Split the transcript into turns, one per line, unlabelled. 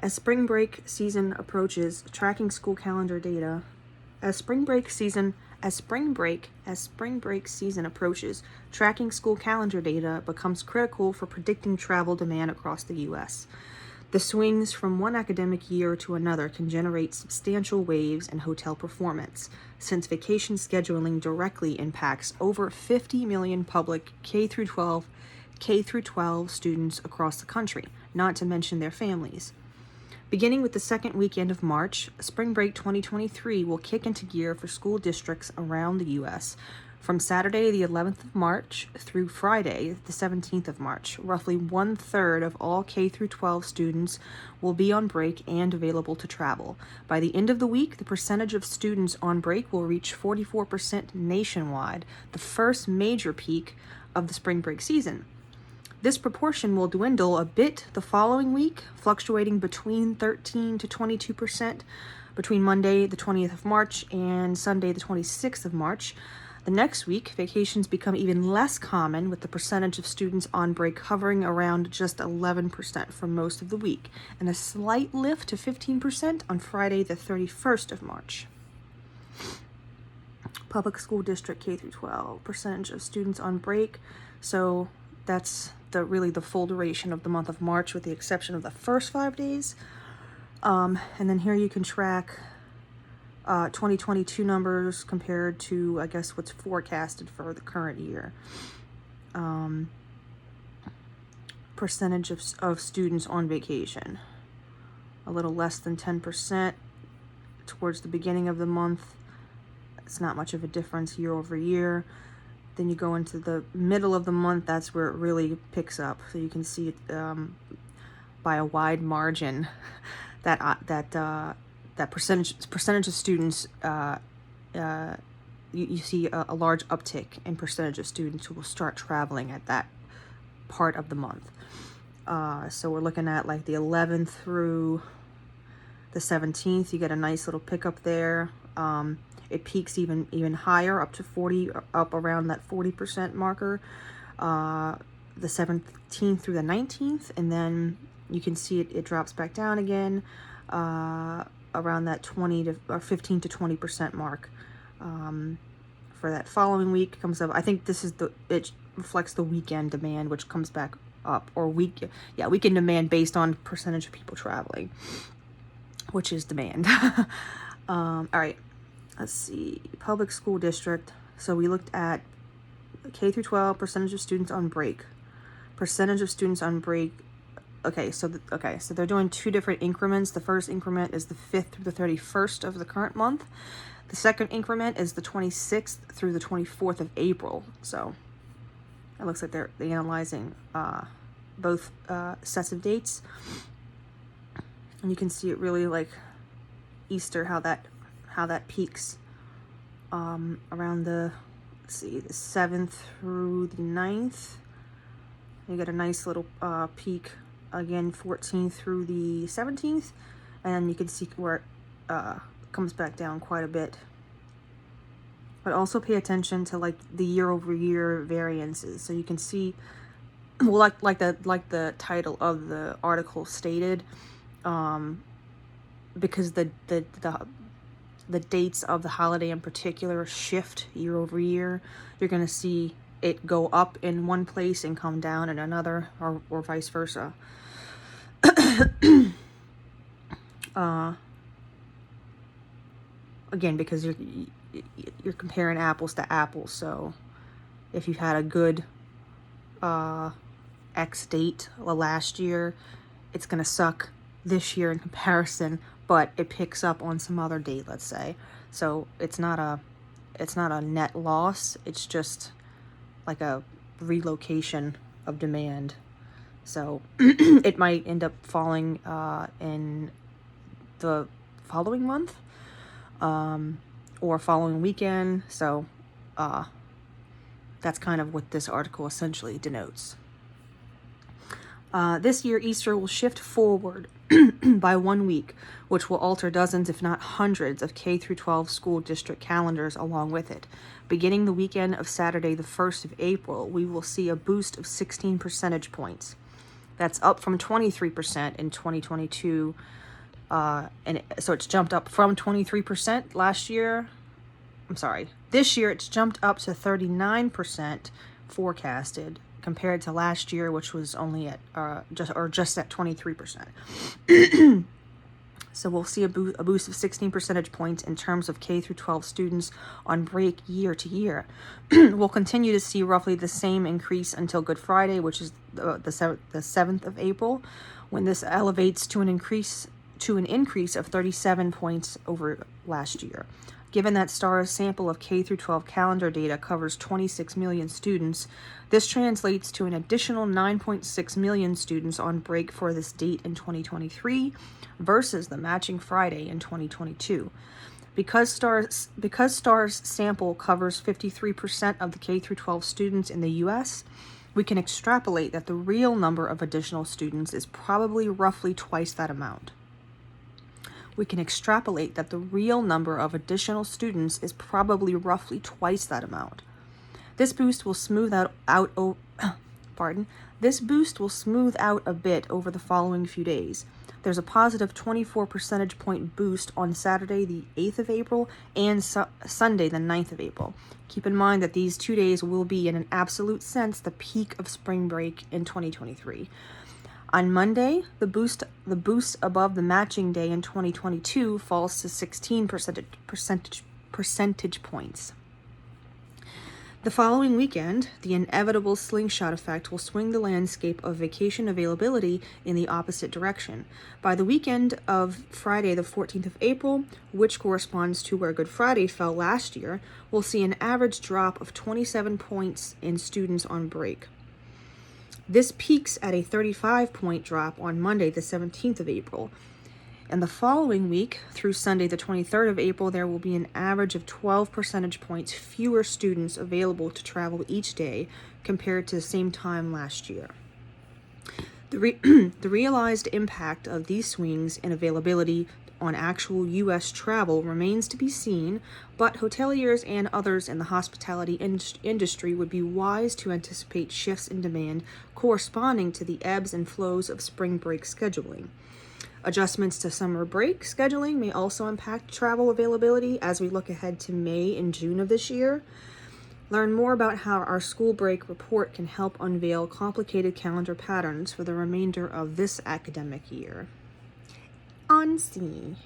As spring break season approaches, tracking school calendar data. As spring break season approaches, tracking school calendar data becomes critical for predicting travel demand across the U.S. The swings from one academic year to another can generate substantial waves in hotel performance, since vacation scheduling directly impacts over 50 million public K-12 students across the country, not to mention their families. Beginning with the second weekend of March, Spring Break 2023 will kick into gear for school districts around the U.S. From Saturday, the 11th of March, through Friday, the 17th of March. Roughly 1/3 of all K-12 students will be on break and available to travel. By the end of the week, the percentage of students on break will reach 44% nationwide, the first major peak of the spring break season. This proportion will dwindle a bit the following week, fluctuating between 13 to 22% between Monday, the 20th of March, and Sunday, the 26th of March. The next week, vacations become even less common, with the percentage of students on break hovering around just 11% for most of the week, and a slight lift to 15% on Friday, the 31st of March. Public school district K-12, percentage of students on break. So that's really the full duration of the month of March, with the exception of the first 5 days. And then here you can track 2022 numbers compared to, I guess, what's forecasted for the current year. Percentage of students on vacation. A little less than 10% towards the beginning of the month. It's not much of a difference year over year. Then you go into the middle of the month, that's where it really picks up. So you can see it by a wide margin that percentage of students, you see a large uptick in percentage of students who will start traveling at that part of the month. So we're looking at like the 11th through the 17th. You get a nice little pickup there. It peaks even higher, up around that 40% marker, the 17th through the 19th, and then you can see it drops back down again, around that 15 to 20% mark. For that following week comes up. I think it reflects the weekend demand, which comes back up, or weekend demand based on percentage of people traveling, which is demand. All right. Let's see, public school district. So we looked at K-12, percentage of students on break. Percentage of students on break. So they're doing two different increments. The first increment is the 5th through the 31st of the current month. The second increment is the 26th through the 24th of April. So it looks like they're analyzing both sets of dates. And you can see it really like Easter, how that peaks around the 7th through the 9th. You get a nice little peak again, 14th through the 17th, and you can see where it comes back down quite a bit. But also pay attention to like the year-over-year variances, so you can see, well, like the title of the article stated, because the dates of the holiday in particular shift year over year. You're going to see it go up in one place and come down in another, or vice versa. Again, because you're comparing apples to apples. So if you've had a good X date last year, it's going to suck this year in comparison, but it picks up on some other date, let's say. So it's not a net loss. It's just like a relocation of demand. So it might end up falling in the following month or following weekend. So that's kind of what this article essentially denotes. This year, Easter will shift forward by 1 week, which will alter dozens, if not hundreds, of K-12 school district calendars along with it. Beginning the weekend of Saturday, the 1st of April, we will see a boost of 16 percentage points. That's up from 23% in 2022. So it's jumped up from 23% last year. I'm sorry. This year it's jumped up to 39% forecasted compared to last year, which was only at just at 23%. So we'll see a boost of 16 percentage points in terms of K through 12 students on break year to year. We'll continue to see roughly the same increase until Good Friday, which is the 7th of April, when this elevates to an increase of 37 points over last year. Given that STAR's sample of K through 12 calendar data covers 26 million students, this translates to an additional 9.6 million students on break for this date in 2023 versus the matching Friday in 2022. Because STAR's sample covers 53% of the K through 12 students in the US, we can extrapolate that the real number of additional students is probably roughly twice that amount. We can extrapolate that the real number of additional students is probably roughly twice that amount. This boost will smooth out This boost will smooth out a bit over the following few days. There's a positive 24 percentage point boost on Saturday, the 8th of April, and Sunday, the 9th of April. Keep in mind that these 2 days will be, in an absolute sense, the peak of spring break in 2023. On Monday, the boost above the matching day in 2022 falls to 16 percentage points. The following weekend, the inevitable slingshot effect will swing the landscape of vacation availability in the opposite direction. By the weekend of Friday, the 14th of April, which corresponds to where Good Friday fell last year, we'll see an average drop of 27 points in students on break. This peaks at a 35-point drop on Monday, the 17th of April. And the following week, through Sunday, the 23rd of April, there will be an average of 12 percentage points fewer students available to travel each day compared to the same time last year. The realized impact of these swings in availability on actual U.S. travel remains to be seen, but hoteliers and others in the hospitality industry would be wise to anticipate shifts in demand corresponding to the ebbs and flows of spring break scheduling. Adjustments to summer break scheduling may also impact travel availability as we look ahead to May and June of this year. Learn more about how our school break report can help unveil complicated calendar patterns for the remainder of this academic year. On scene.